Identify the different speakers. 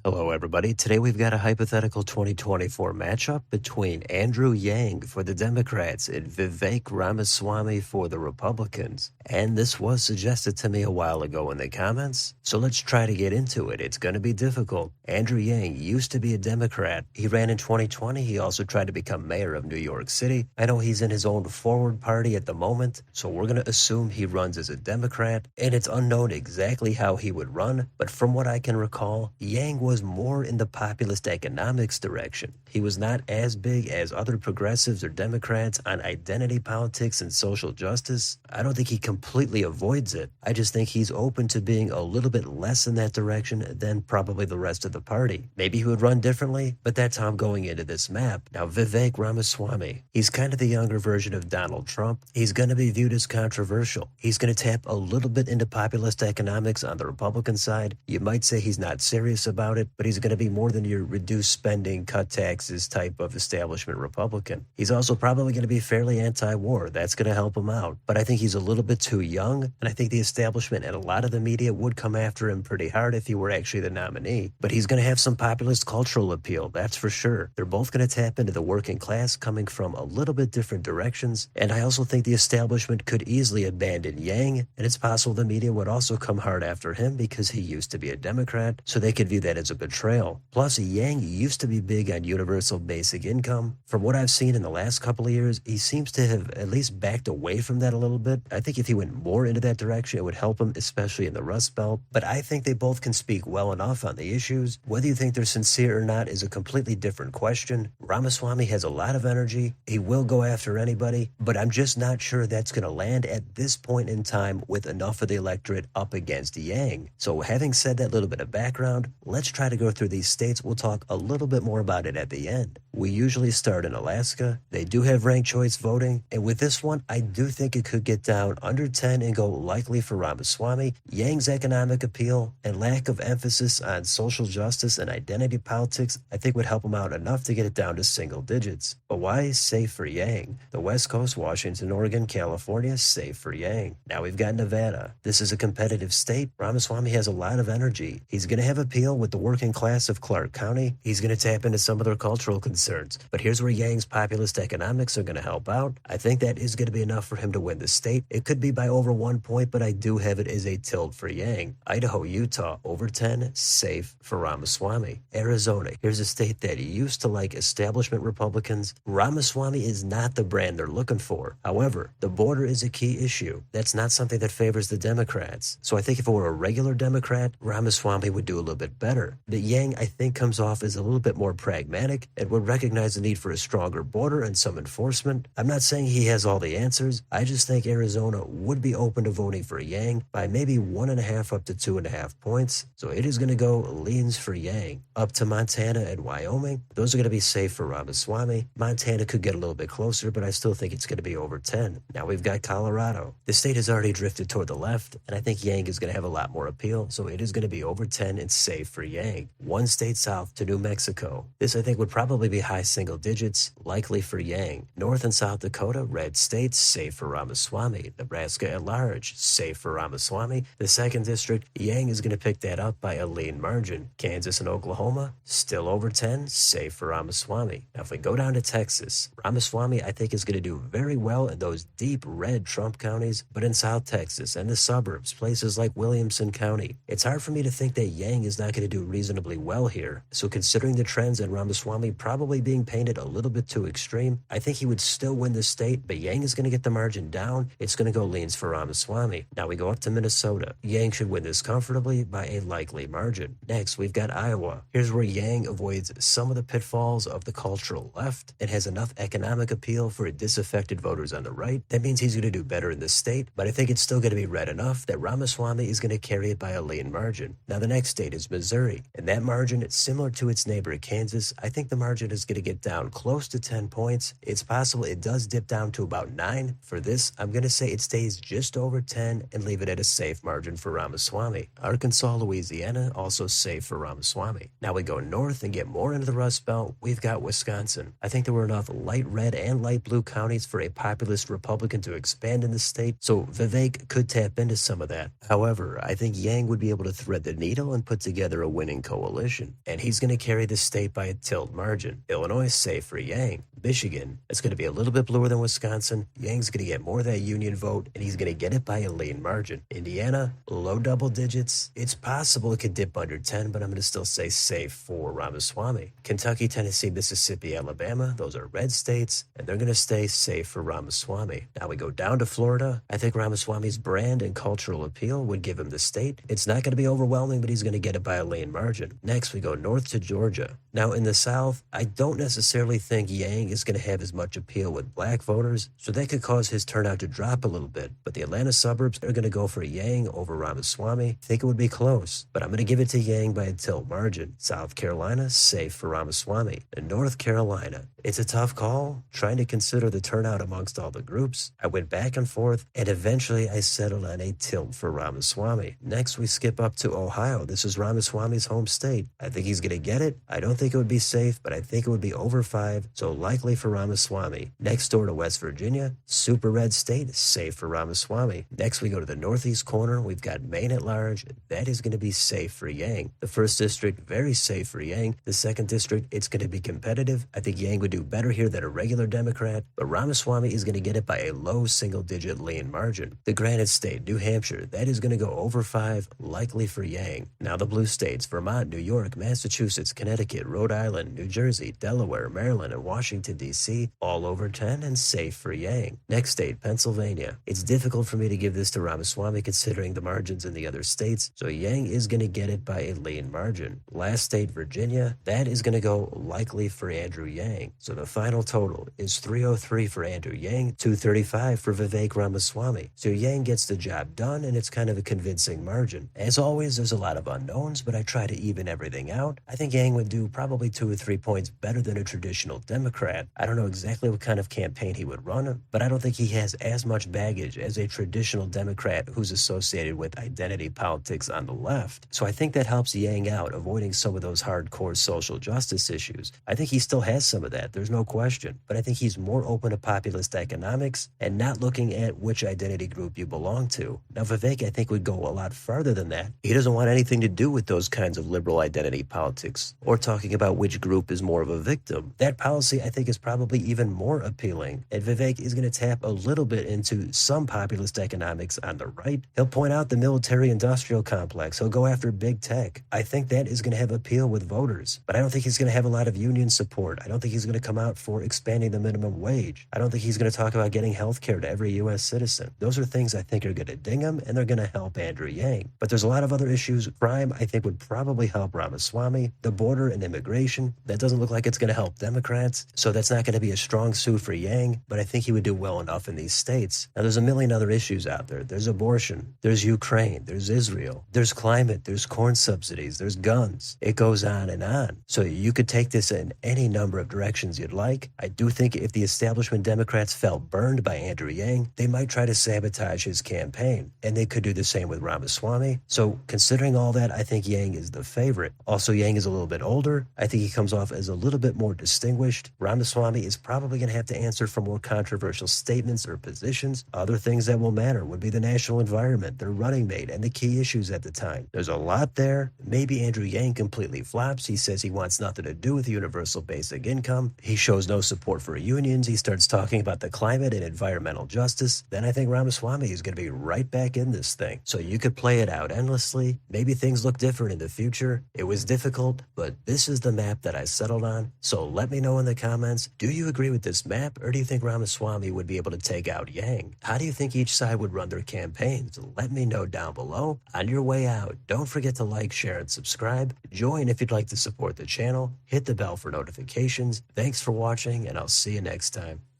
Speaker 1: Hello, everybody. Today we've got a hypothetical 2024 matchup between Andrew Yang for the Democrats and Vivek Ramaswamy for the Republicans. And this was suggested to me a while ago in the comments, so let's try to get into it. It's going to be difficult. Andrew Yang used to be a Democrat. He ran in 2020. He also tried to become mayor of New York City. I know he's in his own forward party at the moment, so we're going to assume he runs as a Democrat, and it's unknown exactly how he would run, but from what I can recall, Yang was more in the populist economics direction. He was not as big as other progressives or Democrats on identity politics and social justice. I don't think he completely avoids it. I just think he's open to being a little bit less in that direction than probably the rest of the party. Maybe he would run differently, but that's how I'm going into this map. Now, Vivek Ramaswamy, he's kind of the younger version of Donald Trump. He's going to be viewed as controversial. He's going to tap a little bit into populist economics on the Republican side. You might say he's not serious about it, but he's going to be more than your reduce spending, cut taxes type of establishment Republican. He's also probably going to be fairly anti-war. That's going to help him out. But I think he's a little bit too young, and I think the establishment and a lot of the media would come after him pretty hard if he were actually the nominee. But he's going to have some populist cultural appeal, that's for sure. They're both going to tap into the working class coming from a little bit different directions, and I also think the establishment could easily abandon Yang, and it's possible the media would also come hard after him because he used to be a Democrat, so they could view that as a betrayal. Plus, Yang used to be big on universal basic income. From what I've seen in the last couple of years, he seems to have at least backed away from that a little bit. I think if he went more into that direction, it would help him, especially in the Rust Belt. But I think they both can speak well enough on the issues. Whether you think they're sincere or not is a completely different question. Ramaswamy has a lot of energy. He will go after anybody, but I'm just not sure that's going to land at this point in time with enough of the electorate up against Yang. So having said that little bit of background, let's try to go through these states. We'll talk a little bit more about it at the end. We usually start in Alaska. They do have ranked choice voting, and with this one, I do think it could get down under 10 and go likely for Ramaswamy. Yang's economic appeal and lack of emphasis on social justice and identity politics, I think would help him out enough to get it down to single digits. But why safe for Yang? The West Coast, Washington, Oregon, California, safe for Yang. Now we've got Nevada. This is a competitive state. Ramaswamy has a lot of energy. He's going to have appeal with the working class of Clark County. He's going to tap into some of their cultural concerns. But here's where Yang's populist economics are going to help out. I think that is going to be enough for him to win the state. It could be by over 1 point, but I do have it as a tilt for Yang. Idaho, Utah, over 10, safe for Ramaswamy. Arizona, here's a state that used to like establishment Republicans. Ramaswamy is not the brand they're looking for. However, the border is a key issue. That's not something that favors the Democrats. So I think if it were a regular Democrat, Ramaswamy would do a little bit better. But Yang, I think, comes off as a little bit more pragmatic and would recognize the need for a stronger border and some enforcement. I'm not saying he has all the answers. I just think Arizona would be open to voting for Yang by maybe 1.5 up to 2.5 points. So it is going to go leans for Yang. Up to Montana and Wyoming, those are going to be safe for Ramaswamy. Montana could get a little bit closer, but I still think it's going to be over 10. Now we've got Colorado. The state has already drifted toward the left, and I think Yang is going to have a lot more appeal, so it is going to be over 10 and safe for Yang. One state south to New Mexico. This, I think, would probably be high single digits, likely for Yang. North and South Dakota, red states, safe for Ramaswamy. Nebraska at large, safe for Ramaswamy. The 2nd district, Yang is going to pick that up by a lean margin. Kansas and Oklahoma, still over 10, safe for Ramaswamy. Now, if we go down to Texas, Ramaswamy, I think, is going to do very well in those deep red Trump counties, but in South Texas and the suburbs, places like Williamson County, it's hard for me to think that Yang is not going to do reasonably well here. So considering the trends and Ramaswamy probably being painted a little bit too extreme, I think he would still win the state, but Yang is going to get the margin down. It's going to go leans for Ramaswamy. Now we go up to Minnesota. Yang should win this comfortably by a likely margin. Next, we've got Iowa. Here's where Yang avoids some of the pitfalls of the cultural left and has enough economic appeal for disaffected voters on the right. That means he's going to do better in this state, but I think it's still going to be red enough that Ramaswamy is going to carry it by a lean margin. Now the next state is Missouri, and that margin is similar to its neighbor Kansas. I think the margin is going to get down close to 10 points. It's possible it does dip down to about 9. For this, I'm going to say it stays just over 10 and leave it at a safe margin for Ramaswamy. Arkansas, Louisiana, also safe for Ramaswamy. Now we go north and get more into the Rust Belt. We've got Wisconsin. I think there were enough light red and light blue counties for a populist Republican to expand in the state, so Vivek could tap into some of that. However, I think Yang would be able to thread the needle and put together a winning coalition, and he's going to carry the state by a tilt margin. Illinois is safe for Yang. Michigan, it's going to be a little bit bluer than Wisconsin. Yang's going to get more of that union vote, and he's going to get it by a lean margin. Indiana, low double digits. It's possible it could dip under 10, but I'm going to still say safe for Ramaswamy. Kentucky, Tennessee, Mississippi, Alabama, those are red states, and they're going to stay safe for Ramaswamy. Now we go down to Florida. I think Ramaswamy's brand and cultural appeal would give him the state. It's not going to be overwhelming, but he's going to get it by a lean margin. Next, we go north to Georgia. Now in the South, I don't necessarily think Yang is going to have as much appeal with black voters, so that could cause his turnout to drop a little bit. But the Atlanta suburbs are going to go for Yang over Ramaswamy. I think it would be close, but I'm going to give it to Yang by a tilt margin. South Carolina, safe for Ramaswamy. And North Carolina, it's a tough call, trying to consider the turnout amongst all the groups. I went back and forth, and eventually I settled on a tilt for Ramaswamy. Next, we skip up to Ohio. This is Ramaswamy's home state. I think he's going to get it. I don't think it would be safe, but I think it would be over 5, so likely for Ramaswamy. Next door to West Virginia, super red state, safe for Ramaswamy. Next, we go to the northeast corner. We've got Maine at large. That is going to be safe for Yang. The first district, very safe for Yang. The second district, it's going to be competitive. I think Yang would do better here than a regular Democrat, but Ramaswamy is going to get it by a low single-digit lean margin. The Granite State, New Hampshire, that is going to go over 5, likely for Yang. Now the blue states, Vermont, New York, Massachusetts, Connecticut, Rhode Island, New Jersey, Delaware, Maryland, and Washington, D.C., all over 10 and safe for Yang. Next state, Pennsylvania. It's difficult for me to give this to Ramaswamy considering the margins in the other states, so Yang is going to get it by a lean margin. Last state, Virginia, that is going to go likely for Andrew Yang. So the final total is 303 for Andrew Yang, 235 for Vivek Ramaswamy. So Yang gets the job done, and it's kind of a convincing margin. As always, there's a lot of unknowns, but I try to even everything out. I think Yang would do probably 2 or 3 points better than a traditional Democrat. I don't know exactly what kind of campaign he would run, but I don't think he has as much baggage as a traditional Democrat who's associated with identity politics on the left. So I think that helps Yang out, avoiding some of those hardcore social justice issues. I think he still has some of that, there's no question, but I think he's more open to populist economics and not looking at which identity group you belong to. Now Vivek, I think, would go a lot further than that. He doesn't want anything to do with those kinds of liberal identity politics or talking about which group is more of a victim. That policy, I think, is probably even more appealing. And Vivek is going to tap a little bit into some populist economics on the right. He'll point out the military-industrial complex. He'll go after big tech. I think that is going to have appeal with voters. But I don't think he's going to have a lot of union support. I don't think he's going to come out for expanding the minimum wage. I don't think he's going to talk about getting health care to every U.S. citizen. Those are things I think are going to ding him, and they're going to help Andrew Yang. But there's a lot of other issues. Crime, I think, would probably help Ramaswamy. The border and immigration, that doesn't look like it's going to help Democrats. So that's not going to be a strong suit for Yang, but I think he would do well enough in these states. Now, there's a million other issues out there. There's abortion, there's Ukraine, there's Israel, there's climate, there's corn subsidies, there's guns. It goes on and on. So you could take this in any number of directions you'd like. I do think if the establishment Democrats felt burned by Andrew Yang, they might try to sabotage his campaign, and they could do the same with Ramaswamy. So considering all that, I think Yang is the favorite. Also, Yang is a little bit older. I think he comes off as a little bit more distinguished. Ramaswamy is probably going to have to answer for more controversial statements or positions. Other things that will matter would be the national environment, their running mate, and the key issues at the time. There's a lot there. Maybe Andrew Yang completely flops. He says he wants nothing to do with universal basic income. He shows no support for unions. He starts talking about the climate and environmental justice. Then I think Ramaswamy is going to be right back in this thing. So you could play it out endlessly. Maybe things look different in the future. It was difficult, but this is the map that I settled on. So let me know in the comments, do you agree with this map, or do you think Ramaswamy would be able to take out Yang? How do you think each side would run their campaigns? Let me know down below. On your way out, don't forget to like, share, and subscribe. Join if you'd like to support the channel. Hit the bell for notifications. Thanks for watching, and I'll see you next time.